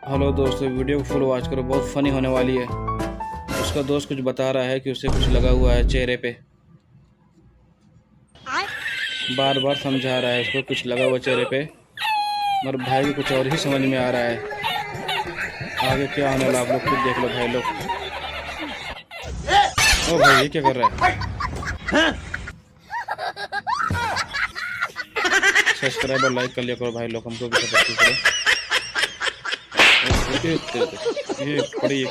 Hello दोस्तों, video को full watch करो, बहुत फनी होने वाली है। उसका दोस्त कुछ बता रहा है कि उसे कुछ लगा हुआ है चेहरे पे। बार बार समझा रहा है उसको कुछ लगा हुआ चेहरे पे, मगर भाई को कुछ और ही समझ में आ रहा है। आगे क्या होने वाला आप लोग खुद देख लो भाई लोग। ओ भाई, ये क्या कर रहा है? सब्सक्राइब और लाइक कर लिया करो भाई लोग, हमको भी सपोर्ट करो। ये बड़ी एक